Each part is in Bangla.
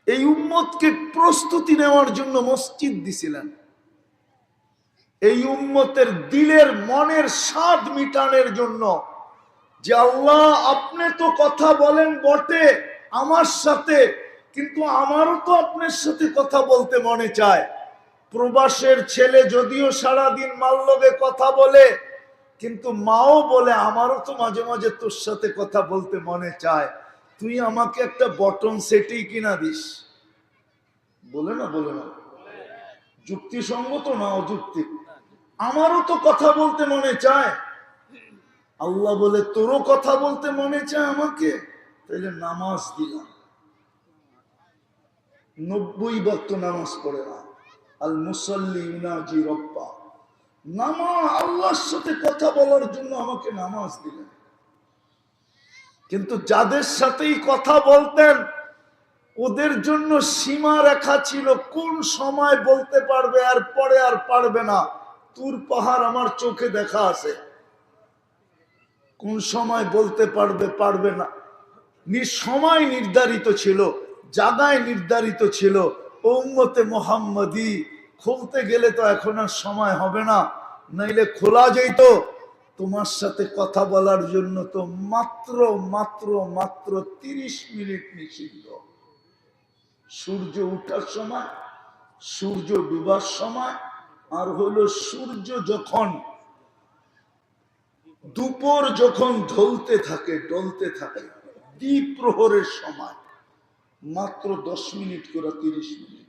এই উম্মতকে প্রস্তুতি নেওয়ার জন্য মসজিদ দিছিলেন, এই উম্মতের দিলের মনের স্বাদ মিটানোর জন্য, যে আল্লাহ আপনি তো কথা বলেন বটে আমার সাথে, কিন্তু আমারও তো আপনার সাথে কথা বলতে মনে চায়। প্রবাসের ছেলে যদিও সারাদিন মার লগে কথা বলে, কিন্তু মাও বলে আমারও তো মাঝে মাঝে তোর সাথে কথা বলতে মনে চায়, তুই আমাকে একটা বটন সেটই কিনা দিস। বলে না, বলে না? যুক্তিসঙ্গত না অযৌক্তিক? আমারও তো কথা বলতে মনে চায়। আল্লাহ বলে তোরও কথা বলতে মনে চায় আমাকে, তাহলে নামাজ দিলাম। 90 ওয়াক্ত নামাজ পড়ে না। আল মুসাল্লি ইউনাজি রব্বা, নামাজ আল্লাহর সাথে কথা বলার জন্য আমাকে নামাজ দিলেন। কিন্তু যাদের সাথেই কথা বলতেন ওদের জন্য সীমা রেখা ছিল, কোন সময় বলতে পারবে আর পরে আর পারবে না। তুর পাহাড় আমার চোখে দেখা আছে, কোন সময় বলতে পারবে পারবে না, সময় নির্ধারিত ছিল, জায়গায় নির্ধারিত ছিল। উম্মতে মুহাম্মদী খুলতে গেলে তো এখন আর সময় হবে না, নাইলে খোলা যেত। তোমার সাথে কথা বলার জন্য তো মাত্র মাত্র মাত্র 30 মিনিট নিষিদ্ধ। সূর্য উঠার সময়, সূর্য ডুবার সময়, আর হলো সূর্য যখন দুপুর যখন ঢলতে থাকে ডলতে থাকে, দ্বীপ প্রহরের সময়, মাত্র 10 মিনিট করে 30 মিনিট।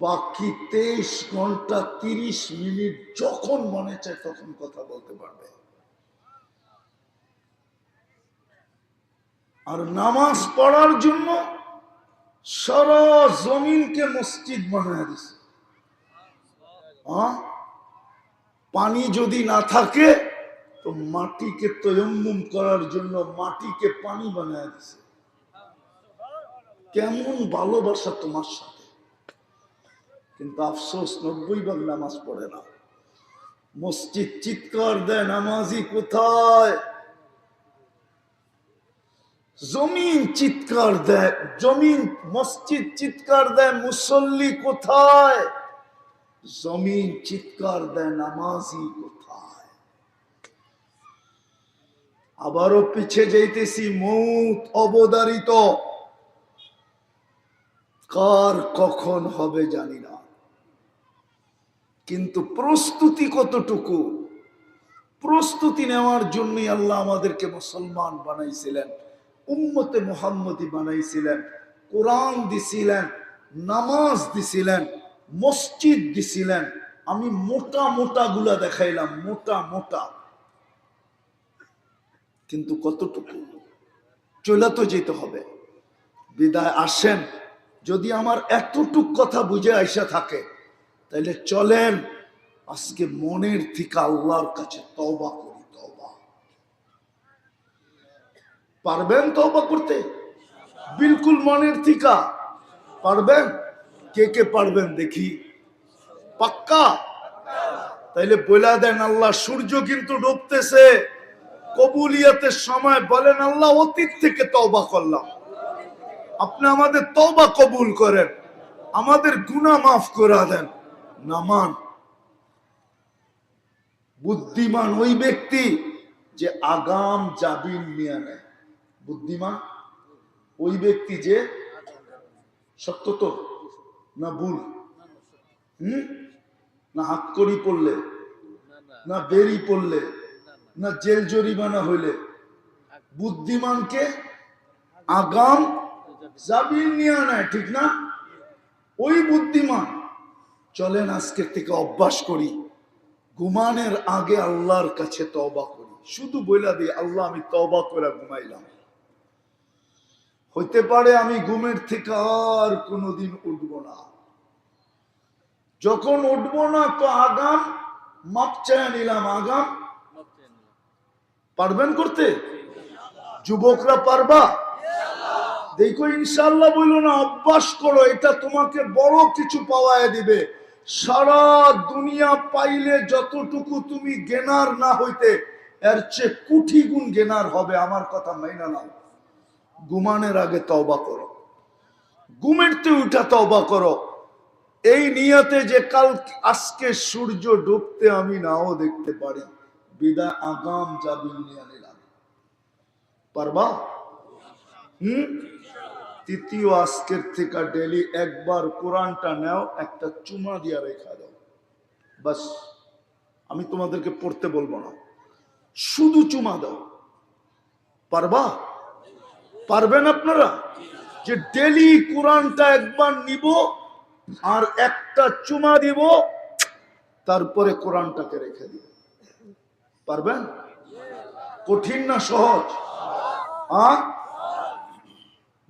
বাকি 23 ঘন্টা 30 মিনিট যখন মনে চায় তখন কথা বলতে পারবে। আর নামাজ পড়ার জন্য সারা জমিনকে মসজিদ বানায় দিছে। পানি যদি না থাকে তো মাটিকে তয়ম্মুম করার জন্য মাটিকে পানি বানায় দিছে। কেমন ভালোবাসা তোমার সাথে! কিন্তু আফসোস 90 ভাগ নামাজ পড়ে না। মসজিদ চিৎকার দেয়, নামাজি কোথায়? জমিন চিৎকার দেয়, জমিন মসজিদ চিৎকার দেয়, মুসল্লি কোথায়? জমিন চিৎকার দেয়, নামাজি কোথায়? আবারও পিছে যাইতেছি, মৌত অবধারিত, কার কখন হবে জানি না, কিন্তু প্রস্তুতি কতটুকু? প্রস্তুতি নেওয়ার জন্যই আল্লাহ আমাদেরকে মুসলমান বানাইছিলেন, উম্মতে মুহাম্মদী বানাইছিলেন, কোরআন দিছিলেন, নামাজ দিছিলেন, মসজিদ দিছিলেন। আমি মোটা মোটা গুলা দেখাইলাম, মোটা মোটা, কিন্তু কতটুকু? চলে তো যেতে হবে। বিদায় আসেন, যদি আমার এতটুক কথা বুঝে আইসা থাকে তাহলে চলেন আজকে মনের থেকে আল্লাহর কাছে তওবা করি। তওবা পারবেন? তওবা করতে বিলকুল মনের থেকে পারবেন? কে কে পারবেন দেখি? পাক্কা? তাইলে বলে দেন, আল্লাহ সূর্য কিন্তু ডুবতেছে, কবুলিয়াতের সময় বলেন আল্লাহ অতীত থেকে তওবা করলাম, আপনি আমাদের তওবা কবুল করেন, আমাদের গুনাহ মাফ করে দেন। নামান। বুদ্ধিমান ওই ব্যক্তি যে আগাম জাবিন নিয়ে নেয়। বুদ্ধিমান ওই ব্যক্তি যে, সত্য তো না ভুল? না হাত করি পড়লে, না বেরি পড়লে, না জেল জরিমানা হইলে? বুদ্ধিমানকে আগাম জাবিন নিয়ে নেয়, ঠিক না? ওই বুদ্ধিমান। চলেন আজকের থেকে অভ্যাস করি, ঘুমানোর আগে আল্লাহর কাছে তওবা করি। শুধু বইলা দিই, আল্লাহ আমি তওবা করে ঘুমাইলাম। হইতে পারে আমি ঘুমের থেকে আর কোনোদিন উঠবো না। যখন উঠবো না তো আগাম মাপ চায় নিলাম। আগাম পারবেন করতে? যুবকরা পারবা? দেখো ইনশাআল্লাহ বললো না, অভ্যাস করো, এটা তোমাকে বড় কিছু পাওয়ায় দিবে। সারা দুনিয়া পাইলে যতটুকু তুমি জ্ঞানার না হইতে এর চেয়ে কোটি গুণ জ্ঞানার হবে। আমার কথা মাইনা নাও। ঘুমানোর আগে তওবা করো, ঘুমেরতে উঠা তওবা করো, এই নিয়তে যে কাল আজকে সূর্য ডুবতে আমি নাও দেখতে পারি, বিদায় আগাম জাবিন নিয়ে নিলাম। পারবা? তৃতীয়, আজকের থেকে ডেলি একবার কোরআনটা নাও, একটা চুমা দিয়া রেখা দাও, বাস। আমি তোমাদেরকে পড়তে বলবো না, শুধু চুমা দাও। পারবা? পারবেন আপনারা? যে ডেলি কোরআনটা একবার নিব আর একটা চুমা দিব, তারপরে কোরআনটাকে রেখে দিব। পারবেন? কঠিন না সহজ?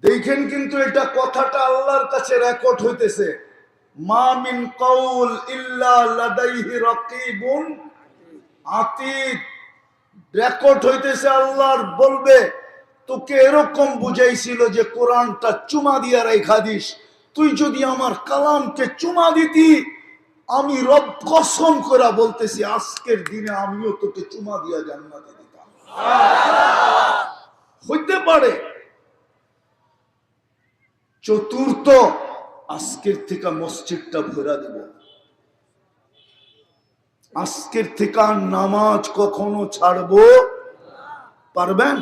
দেখেন কিন্তু এটা কথাটা আল্লাহর কাছে রেকর্ড হইতেছে। মা মিন কাউল ইল্লা লাদাইহি রাকিবুন আতীদ। রেকর্ড হইতেছে, আল্লাহর বলবে তোকে এরকম বুঝাইছিল যে কোরআনটা চুমা দিয়া রেখা দিস, তুই যদি আমার কালামকে চুমা দিতি, আমি রব কসম করে বলতেছি আজকের দিনে আমিও তোকে চুমা দিয়া জান্নাতে দিতাম। হইতে পারে। চতুর্থ, আজকের থেকে মসজিদটা ভরা দেব। আজকের থেকে নামাজ কখনো ছাড়বো। পারবেন?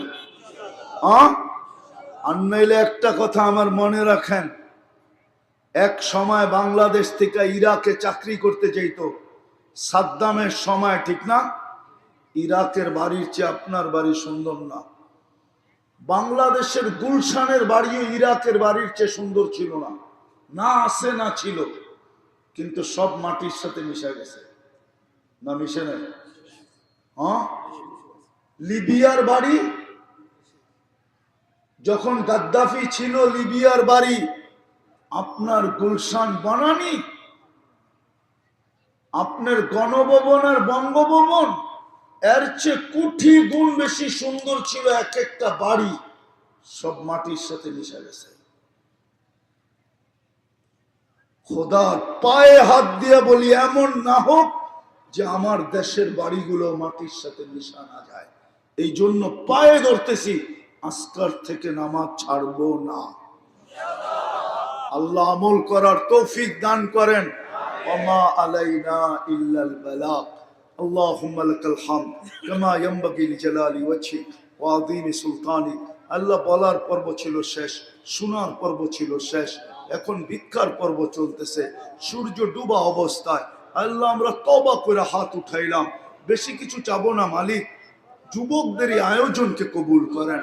আর নইলে একটা কথা আমার মনে রাখেন, এক সময় বাংলাদেশ থেকে ইরাকে চাকরি করতে যেত সাদ্দামের সময়, ঠিক না? ইরাকের বাড়ির চেয়ে আপনার বাড়ি সুন্দর না। বাংলাদেশের গুলশানের বাড়িও ইরাকের বাড়ির চেয়ে সুন্দর ছিল না। না আছে না ছিল, কিন্তু সব মাটির সাথে মিশে গেছে। না মিশে নাই? লিবিয়ার বাড়ি, যখন গাদ্দাফি ছিল, লিবিয়ার বাড়ি আপনার গুলশান বানানি, আপনার গণভবন আর বঙ্গভবন এর চেয়ে কোটি গুণ বেশি সুন্দর ছিল এক একটা বাড়ি। সব মাটির সাথে মিশে গেছে। খোদার পায়ে হাত দিয়ে বলি, এমন না হোক যে আমার দেশের বাড়িগুলো মাটির সাথে মিশা না যায়। এই জন্য পায়ে ধরতেছি, আজকাল থেকে নামাজ ছাড়বো না। আল্লাহ আমল করার তৌফিক দান করেন। ওমা আলাইনা ইল্লাল বালাগ। আল্লাহুম্মা লাকাল হামদ কামা ইয়ানবাগি লিজালালি ওয়াজহিক ওয়া আযীমি সুলতানিক। আল্লাহ বলার পর্ব ছিল শেষ, শোনার পর্ব ছিল শেষ, এখন ভিক্ষার পর্ব চলতেছে। সূর্য ডুবা অবস্থায় আল্লাহ আমরা তওবা করে হাত উঠাইলাম। বেশি কিছু চাবো না মালিক, যুবকদের এই আয়োজনকে কবুল করেন।